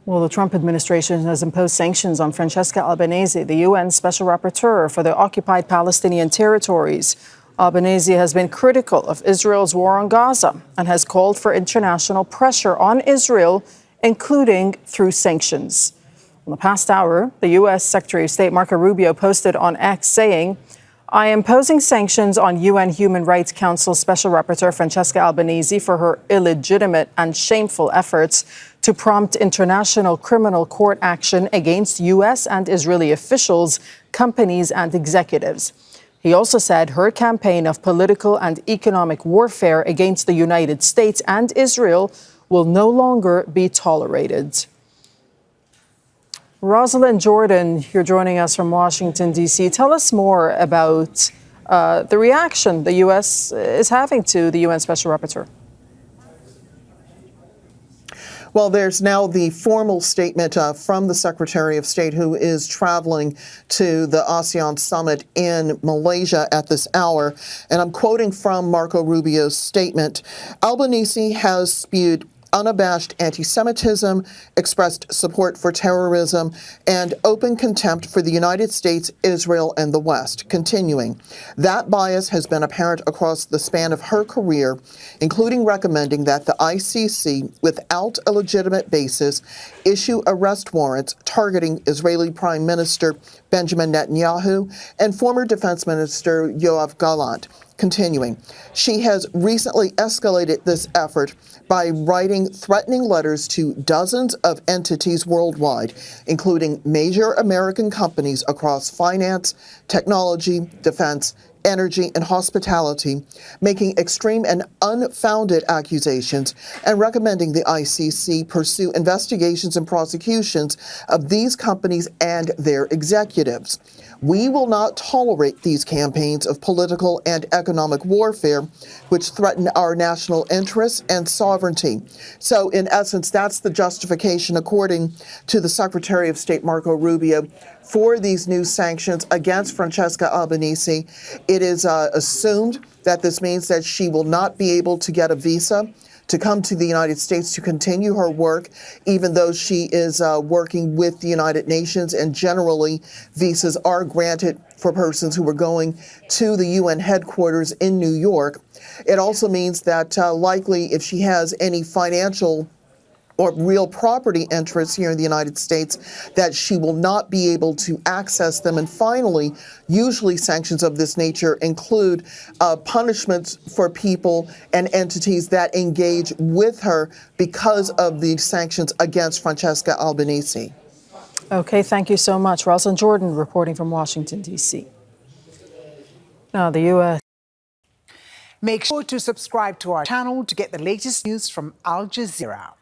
Well, the Trump administration has imposed sanctions on Francesca Albanese, the UN Special Rapporteur for the occupied Palestinian territories. Albanese has been critical of Israel's war on Gaza and has called for international pressure on Israel, including through sanctions. In the past hour, the U.S. Secretary of State Marco Rubio posted on X saying, "I am imposing sanctions on UN Human Rights Council Special Rapporteur Francesca Albanese for her illegitimate and shameful efforts to prompt international criminal court action against U.S. and Israeli officials, companies, and executives." He also said her campaign of political and economic warfare against the United States and Israel will no longer be tolerated. Rosalind Jordan, you're joining us from Washington, D.C. Tell us more about the reaction the U.S. is having to the UN Special Rapporteur. Well, there's now the formal statement from the Secretary of State, who is traveling to the ASEAN summit in Malaysia at this hour. And I'm quoting from Marco Rubio's statement. Albanese has spewed unabashed anti-Semitism, expressed support for terrorism, and open contempt for the United States, Israel, and the West. Continuing, that bias has been apparent across the span of her career, including recommending that the ICC, without a legitimate basis, issue arrest warrants targeting Israeli Prime Minister Benjamin Netanyahu and former Defense Minister Yoav Gallant. Continuing, she has recently escalated this effort by writing threatening letters to dozens of entities worldwide, including major American companies across finance, technology, defense, energy, and hospitality, making extreme and unfounded accusations and recommending the ICC pursue investigations and prosecutions of these companies and their executives. We will not tolerate these campaigns of political and economic warfare, which threaten our national interests and sovereignty. So, in essence, that's the justification, according to the Secretary of State Marco Rubio, for these new sanctions against Francesca Albanese. It is assumed that this means that she will not be able to get a visa to come to the United States to continue her work, even though she is working with the United Nations, and generally visas are granted for persons who are going to the UN headquarters in New York. It also means that likely if she has any financial or real property interests here in the United States, that she will not be able to access them. And finally, usually sanctions of this nature include punishments for people and entities that engage with her because of the sanctions against Francesca Albanese. Okay, thank you so much. Rosalind Jordan reporting from Washington, D.C. Now, the U.S. Make sure to subscribe to our channel to get the latest news from Al Jazeera.